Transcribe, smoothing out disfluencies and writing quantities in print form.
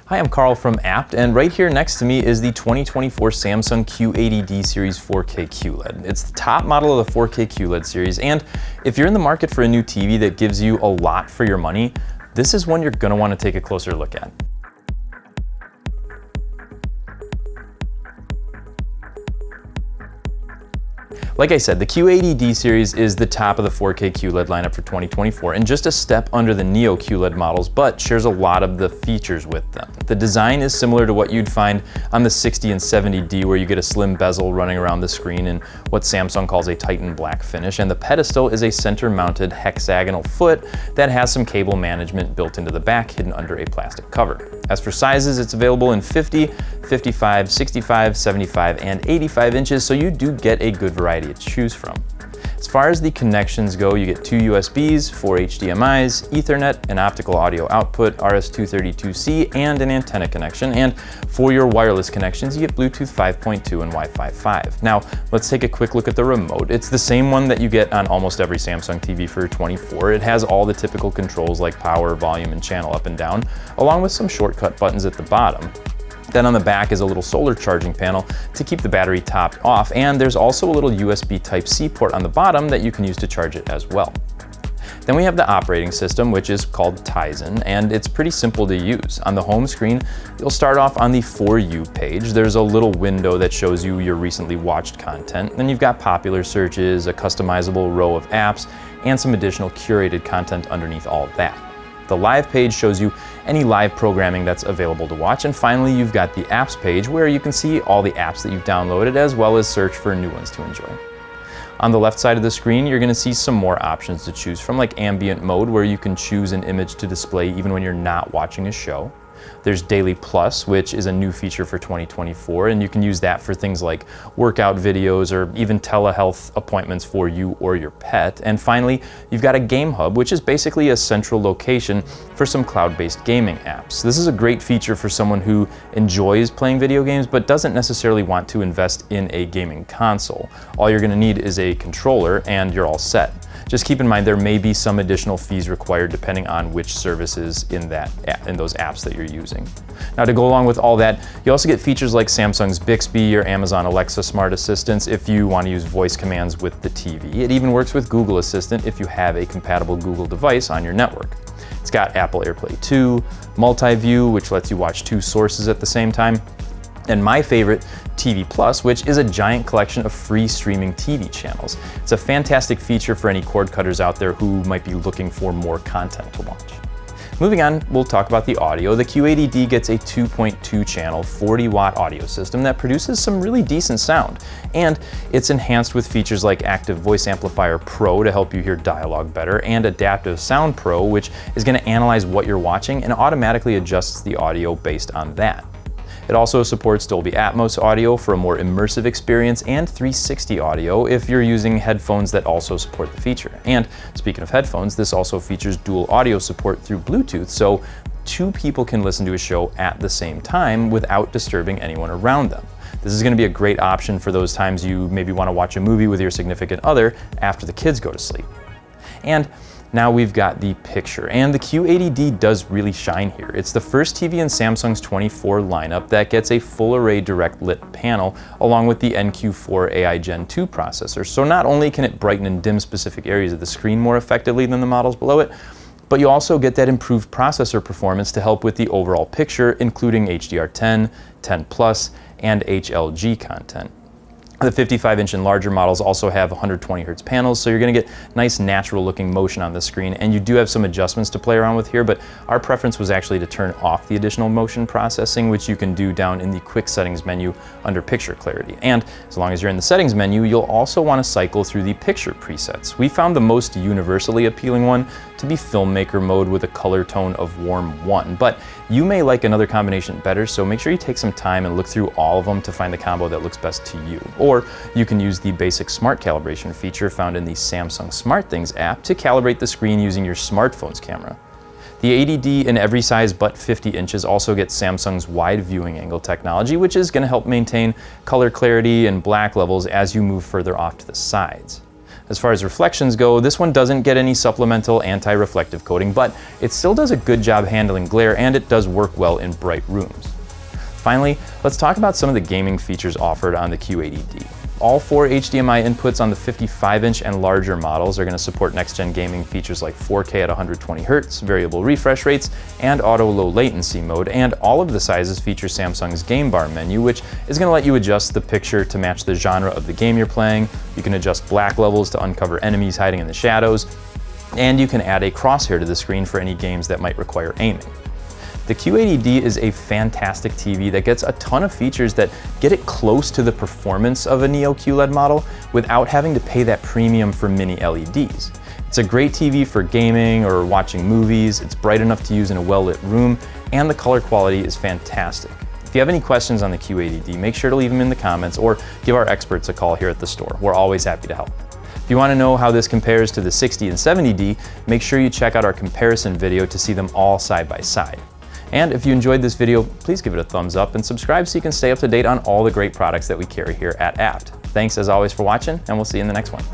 Hi, I'm Carl from Abt, and right here next to me is the 2024 Samsung Q80D Series 4K QLED. It's the top model of the 4K QLED series, and if you're in the market for a new TV that gives you a lot for your money, this is one you're going to want to take a closer look at. Like I said, the Q80D series is the top of the 4K QLED lineup for 2024 and just a step under the Neo QLED models, but shares a lot of the features with them. The design is similar to what you'd find on the 60 and 70D, where you get a slim bezel running around the screen in what Samsung calls a Titan black finish, and the pedestal is a center-mounted hexagonal foot that has some cable management built into the back, hidden under a plastic cover. As for sizes, it's available in 50, 55, 65, 75, and 85 inches, so you do get a good variety to choose from. As far as the connections go, you get 2 USBs, 4 HDMIs, Ethernet, an optical audio output, RS-232C, and an antenna connection. And for your wireless connections, you get Bluetooth 5.2 and Wi-Fi 5. Now, let's take a quick look at the remote. It's the same one that you get on almost every Samsung TV for 24. It has all the typical controls like power, volume, and channel up and down, along with some shortcut buttons at the bottom. Then on the back is a little solar charging panel to keep the battery topped off, and there's also a little USB Type-C port on the bottom that you can use to charge it as well. Then we have the operating system, which is called Tizen, and it's pretty simple to use. On the home screen, you'll start off on the For You page. There's a little window that shows you your recently watched content. Then you've got popular searches, a customizable row of apps, and some additional curated content underneath all of that. The Live page shows you any live programming that's available to watch. And finally, you've got the Apps page, where you can see all the apps that you've downloaded, as well as search for new ones to enjoy. On the left side of the screen, you're going to see some more options to choose from, like ambient mode, where you can choose an image to display even when you're not watching a show. There's Daily Plus, which is a new feature for 2024, and you can use that for things like workout videos or even telehealth appointments for you or your pet. And finally, you've got a Game Hub, which is basically a central location for some cloud-based gaming apps. This is a great feature for someone who enjoys playing video games but doesn't necessarily want to invest in a gaming console. All you're going to need is a controller and you're all set. Just keep in mind there may be some additional fees required depending on which services in those apps that you're using. Now, to go along with all that, you also get features like Samsung's Bixby or Amazon Alexa smart assistants if you want to use voice commands with the TV. It even works with Google Assistant if you have a compatible Google device on your network. It's got Apple AirPlay 2, Multi-View, which lets you watch 2 sources at the same time, and my favorite, TV Plus, which is a giant collection of free streaming TV channels. It's a fantastic feature for any cord cutters out there who might be looking for more content to watch. Moving on, we'll talk about the audio. The Q80D gets a 2.2 channel, 40-watt audio system that produces some really decent sound. And it's enhanced with features like Active Voice Amplifier Pro to help you hear dialogue better, and Adaptive Sound Pro, which is going to analyze what you're watching and automatically adjusts the audio based on that. It also supports Dolby Atmos audio for a more immersive experience, and 360 audio if you're using headphones that also support the feature. And speaking of headphones, this also features dual audio support through Bluetooth, so 2 people can listen to a show at the same time without disturbing anyone around them. This is going to be a great option for those times you maybe want to watch a movie with your significant other after the kids go to sleep. And now we've got the picture, and the Q80D does really shine here. It's the first TV in Samsung's 24 lineup that gets a full array direct lit panel along with the NQ4 AI Gen 2 processor. So not only can it brighten and dim specific areas of the screen more effectively than the models below it, but you also get that improved processor performance to help with the overall picture, including HDR10, 10+, and HLG content. The 55-inch and larger models also have 120 Hz panels, so you're going to get nice natural looking motion on the screen, and you do have some adjustments to play around with here, but our preference was actually to turn off the additional motion processing, which you can do down in the quick settings menu under picture clarity. And as long as you're in the settings menu, you'll also want to cycle through the picture presets. We found the most universally appealing one to be filmmaker mode with a color tone of warm 1, but you may like another combination better, so make sure you take some time and look through all of them to find the combo that looks best to you. Or you can use the basic smart calibration feature found in the Samsung SmartThings app to calibrate the screen using your smartphone's camera. The ADD in every size but 50 inches also gets Samsung's wide viewing angle technology, which is going to help maintain color clarity and black levels as you move further off to the sides. As far as reflections go, this one doesn't get any supplemental anti-reflective coating, but it still does a good job handling glare, and it does work well in bright rooms. Finally, let's talk about some of the gaming features offered on the Q80D. All 4 HDMI inputs on the 55-inch and larger models are going to support next-gen gaming features like 4K at 120Hz, variable refresh rates, and auto low latency mode, and all of the sizes feature Samsung's Game Bar menu, which is going to let you adjust the picture to match the genre of the game you're playing. You can adjust black levels to uncover enemies hiding in the shadows, and you can add a crosshair to the screen for any games that might require aiming. The Q80D is a fantastic TV that gets a ton of features that get it close to the performance of a Neo QLED model without having to pay that premium for mini LEDs. It's a great TV for gaming or watching movies, it's bright enough to use in a well-lit room, and the color quality is fantastic. If you have any questions on the Q80D, make sure to leave them in the comments or give our experts a call here at the store. We're always happy to help. If you want to know how this compares to the 60 and 70D, make sure you check out our comparison video to see them all side by side. And if you enjoyed this video, please give it a thumbs up and subscribe so you can stay up to date on all the great products that we carry here at Abt. Thanks as always for watching, and we'll see you in the next one.